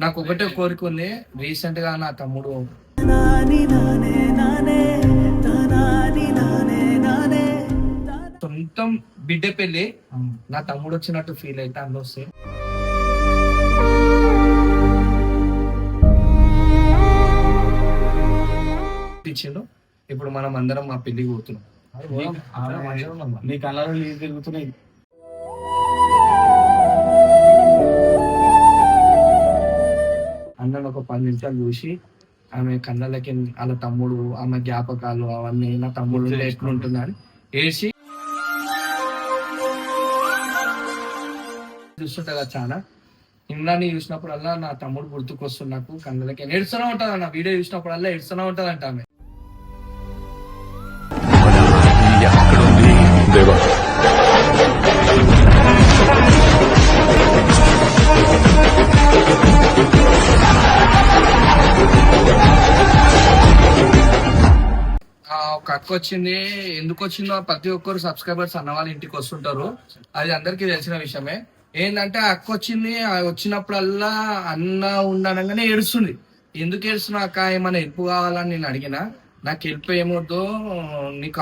నాకు ఒకటే కోరిక ఉంది. రీసెంట్ గా నా తమ్ముడు సొంతం బిడ్డ పెళ్లి నా తమ్ముడు వచ్చినట్టు ఫీల్ అయితే అందులో వస్తే ఇచ్చిండు. ఇప్పుడు మనం అందరం మా పెళ్లికి పోతున్నాం. నీ కళ్ళలో నీళ్ళు తిరుగుతున్నాయి. అన్నను ఒక 10 నిమిషాలు చూసి ఆమె కళ్ళకి వాళ్ళ తమ్ముడు ఆమె జ్ఞాపకాలు అవన్నీ నా తమ్ముడు ఎట్లుంటుందని ఏడ్చి చూస్తుంటా కదా చాలా. ఇమ్రాన్ని చూసినప్పుడల్లా నా తమ్ముడు గుర్తుకొస్తుంది. నాకు కళ్ళకి ఏడుస్తూనే ఉంటుంది అన్న. వీడియో చూసినప్పుడల్లా ఏడుస్తూనే ఉంటుంది అంట ఆమె. ఒక అక్క వచ్చింది. ఎందుకు వచ్చిందో ప్రతి ఒక్కరు సబ్స్క్రైబర్స్ అన్న వాళ్ళ ఇంటికి వస్తుంటారు. అది అందరికీ తెలిసిన విషయమే. ఏంటంటే అక్క వచ్చింది, వచ్చినప్పుడల్లా అన్న ఉండనగానే ఏడుస్తుంది. ఎందుకు ఏడుస్తున్నా అక్క, ఏమైనా హెల్ప్ కావాలని నేను అడిగినా. నాకు హెల్ప్ ఏమొద్దు, నీకు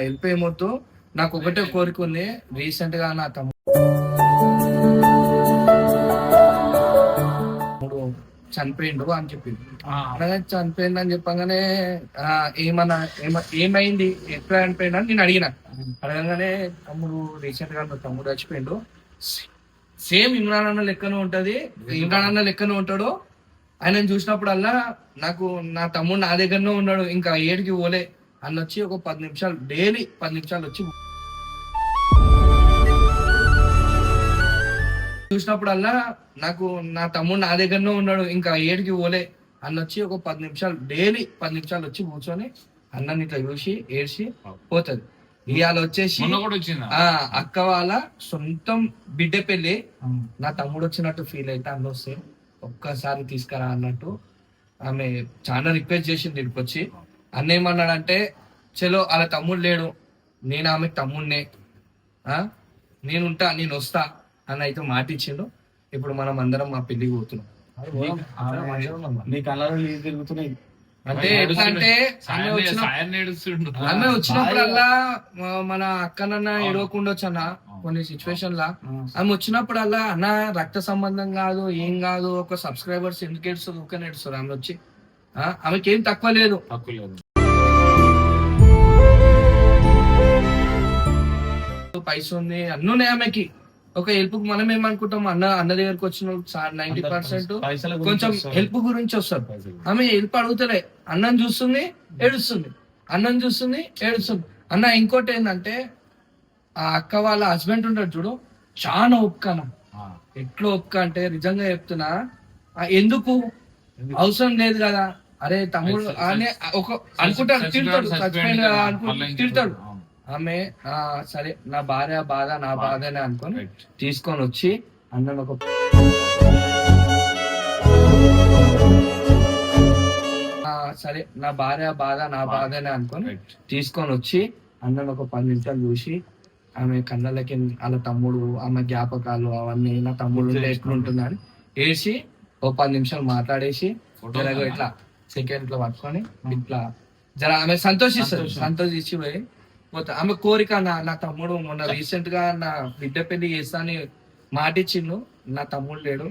హెల్ప్ ఏమొద్దు, నాకు ఒకటే కోరిక ఉంది. రీసెంట్ గా నా తమ్ముడు చనిపోయిండు అని చెప్పింది. చనిపోయింది అని చెప్పగానే ఏమైంది, ఎట్లా చనిపోయిండు అని నేను అడగగానే తమ్ముడు రీసెంట్ గా తమ్ముడు చచ్చిపోయిండు. సేమ్ ఇమ్రాన్ అన్న లెక్కనే ఉంటది. ఇమ్రాన్ అన్న లెక్కనే ఉంటాడు. ఆయన చూసినప్పుడల్లా నాకు నా తమ్ముడు నా దగ్గరనే ఉన్నాడు, ఇంకా ఏడికి పోలే అన్న వచ్చి ఒక 10 నిమిషాలు డైలీ 10 నిమిషాలు వచ్చి చూసినప్పుడల్లా నాకు నా తమ్ముడు నా దగ్గరనే ఉన్నాడు, ఇంకా ఏడికి పోలే అన్న వచ్చి ఒక 10 నిమిషాలు డైలీ 10 నిమిషాలు వచ్చి కూర్చొని అన్నని ఇట్లా చూసి ఏడ్చి పోతుంది. ఇవాళ వచ్చేసి అక్క వాళ్ళ సొంతం బిడ్డ పెళ్లి నా తమ్ముడు వచ్చినట్టు ఫీల్ అయితే అందులో వస్తే ఒక్కసారి తీసుకురా అన్నట్టు ఆమె చాలా రిక్వెస్ట్ చేసింది. దీనికి వచ్చి అన్న ఏమన్నాడంటే, చలో వాళ్ళ తమ్ముడు లేడు, నేను ఆమెకు తమ్ముడినే, నేనుంటా, నేను వస్తా అని అయితే మాట ఇచ్చిండు. ఇప్పుడు మనం అందరం మా పెళ్లికి పోతున్నాం. నీ కళ్ళలో నీళ్ళు తిరుగుతున్నాయి. అంటే ఎట్లా అంటే ఆమె వచ్చినప్పుడల్లా మన అక్కనన్నా ఏడవకుండొచ్చు అన్న. కొన్ని సిచ్యువేషన్ లా ఆమె వచ్చినప్పుడల్లా అన్న రక్త సంబంధం కాదు, ఏం కాదు, ఒక సబ్స్క్రైబర్స్ ఎందుకు ఏడుస్తారు, ఊరికే ఏడుస్తారు. ఆమె వచ్చి ఆమెకి ఏం తక్కువ లేదు. పైసా ఉంది, అన్నీ ఉన్నాయి ఆమెకి. ఒక హెల్ప్ మనం ఏమనుకుంటాం, అన్న దగ్గరకు వచ్చిన 90% కొంచెం హెల్ప్ గురించి వస్తారు. ఆమె హెల్ప్ అడుగుతలే, అన్నం చూస్తుంది ఏడుస్తుంది, అన్నం చూస్తుంది ఏడుస్తుంది. అన్న ఇంకోటి ఏంటంటే, ఆ అక్క వాళ్ళ హస్బెండ్ ఉంటాడు చూడు, చాలా ఒప్పుకన. ఎట్లా ఒప్పుక అంటే నిజంగా చెప్తున్నా, ఎందుకు అవసరం లేదు కదా, అరే తమ్ముడు అని ఒక అనుకుంటాడు, తిడతాడు, చచ్చిపోయింది కదా అనుకుంటాడు, తిడతాడు. ఆమె సరే నా భార్య బాధ నా బాధనే అనుకొని తీసుకొని వచ్చి అన్నను ఒక సరే నా భార్య బాధ నా బాధనే అనుకొని తీసుకొని వచ్చి అన్నను ఒక 10 నిమిషాలు చూసి ఆమె కళ్ళకి వాళ్ళ తమ్ముడు ఆమె జ్ఞాపకాలు అవన్నీ నా తమ్ముడు ఎట్లుంటుందని వేసి ఒక 10 నిమిషాలు మాట్లాడేసి ఇట్లా సెకండ్ లో పట్టుకొని ఇట్లా జర ఆమె సంతోషించి పోయి పోతా. ఆమె కోరిక నా తమ్ముడు మొన్న రీసెంట్ గా నా బిడ్డ పెళ్లి చేస్తా అని మాటిచ్చిండు. నా తమ్ముడు లేడు.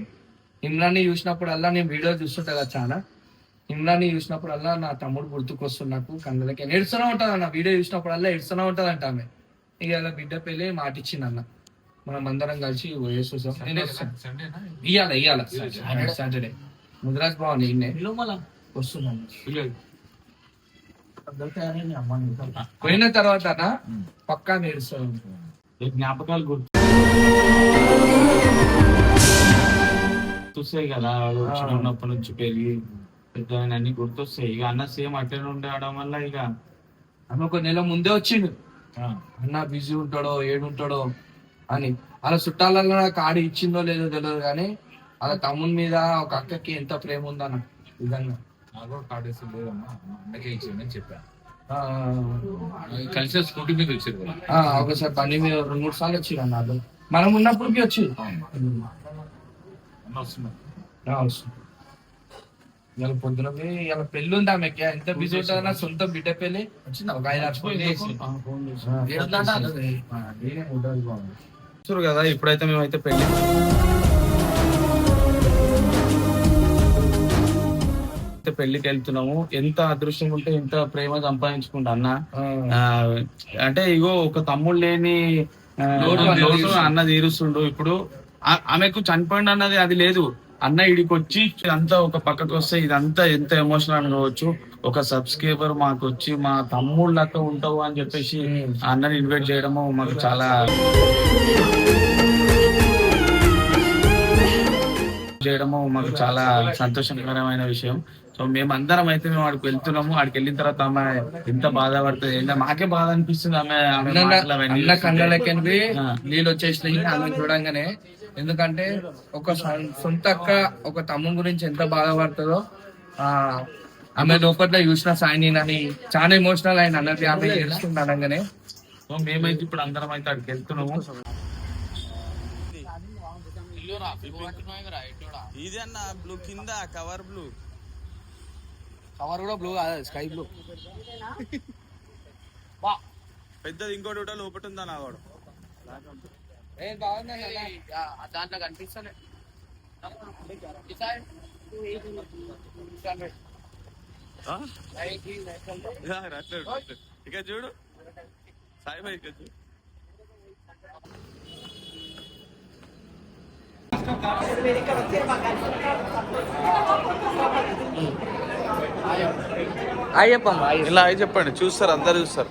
ఇమ్రాన్ని చూసినప్పుడల్లా నేను వీడియో చూస్తుంటా కదా చాలా. ఇమ్రాన్ని చూసినప్పుడల్లా నా తమ్ముడు గుర్తుకొస్తుంది. నాకు కళ్ళకి ఏడుస్తూనే ఉంటుంది అన్న. వీడియో చూసినప్పుడల్లా ఏడుస్తూనే ఉంటుంది అంట ఆమె. ఇక అలా బిడ్డ పెళ్లి మాటిచ్చింది అన్న. మనం అందరం కలిసి పోయేసి చూసాం. ఇయ్యాల సాటర్డే ముద్రాజ్ భవన్ ఇన్నే వస్తున్నాను. పోయిన తర్వాత పక్కా నేర్చుకోవాలి. జ్ఞాపకాలు గుర్తొస్తాయి కదా, చిన్నప్పటి నుంచి పెరిగి పెద్ద అన్ని గుర్తొస్తాయి. ఇక అన్న సేమ్ అట్లనే ఉండడం వల్ల ఇక అన్న ఒక నెల ముందే వచ్చిండు. అన్న బిజీ ఉంటాడో ఏడుంటాడో అని. అలా చుట్టాలలో కాడి ఇచ్చిందో లేదో తెలియదు, కానీ అలా తమ్ముని మీద ఒక అక్కకి ఎంత ప్రేమ ఉందన్న. నిజంగా కలిసి స్కూటీ మీద వచ్చారు. ఒకసారి బండి మీద 2-3 సార్లు వచ్చిండు అన్నారు. మనం ఉన్నప్పటికీ వచ్చి వస్తుంది. ఇవాళ పొద్దున పోయి ఇవాళ పెళ్లి ఉంది ఆమెకి, ఎంత బిజీ ఉంటుందన్నా సొంత బిడ్డ పెళ్లి వచ్చింది ఒక 5-6 ఫోన్ చేసి చూరు కదా. ఇప్పుడైతే మేమైతే పెళ్లికి వెళ్తున్నాము. ఎంత అదృష్టం ఉంటే ఎంత ప్రేమ సంపాదించుకుంటా అన్న. అంటే ఇగో ఒక తమ్ముడు లేని లోటు అన్న తీరుస్తుండు. ఇప్పుడు ఆమెకు చనిపోయింది అన్నది అది లేదు. అన్న ఇడికి వచ్చి అంతా ఒక పక్కకు వస్తే ఇదంతా ఎంత ఎమోషనల్ కావచ్చు. ఒక సబ్స్క్రైబర్ మాకు వచ్చి మా తమ్ముడు లెక్క ఉంటావు అని చెప్పేసి అన్నని ఇన్వైట్ చేయడము మాకు చాలా సంతోషకరమైన విషయం. సో మేమందరం అయితే మేము ఆడికి వెళ్తున్నాము. ఆడికి వెళ్ళిన తర్వాత ఆమె ఎంత బాధపడుతుంది, మాకే బాధ అనిపిస్తుంది. అన్న కళ్ళకి నీళ్ళు వచ్చేసినాయి ఆమె చూడంగానే. ఎందుకంటే ఒక సొంత అక్క ఒక తమ్ముని గురించి ఎంత బాధపడుతుందో ఆమె లోపల చూసిన సాయిని అని చాలా ఎమోషనల్ అయిన అన్నది ఆమె తెలుస్తుంది అనగానే. సో మేమైతే ఇప్పుడు అందరం అయితే అక్కడికి వెళ్తున్నాము. ఇది అన్న బ్లూ కింద కవర్ కూడా బ్లూ కాదు, స్కై బ్లూ. పెద్దది ఇంకోటి లోపల ఉందా నా వాడు దాంట్లో కనిపిస్తలే. ఇక చూడు సాయిబాయి ఇక చూడు. ఇలా అయి చెప్పండి, చూస్తారు అందరు చూస్తారు.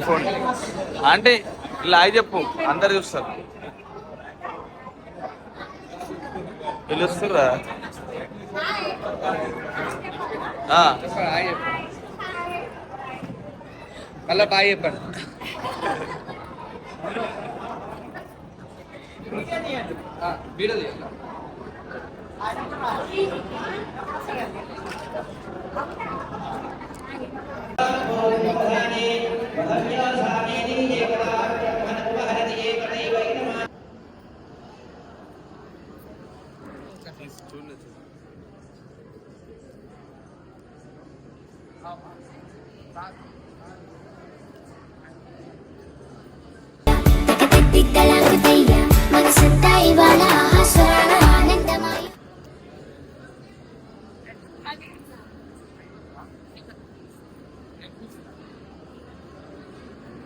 ఫోన్ అంటే ఇలా అయి చెప్పు, అందరు చూస్తారు. పిలుస్తురా మళ్ళా బాయ్ చెప్పండి. వీడియో మనసంతా ఇవాళ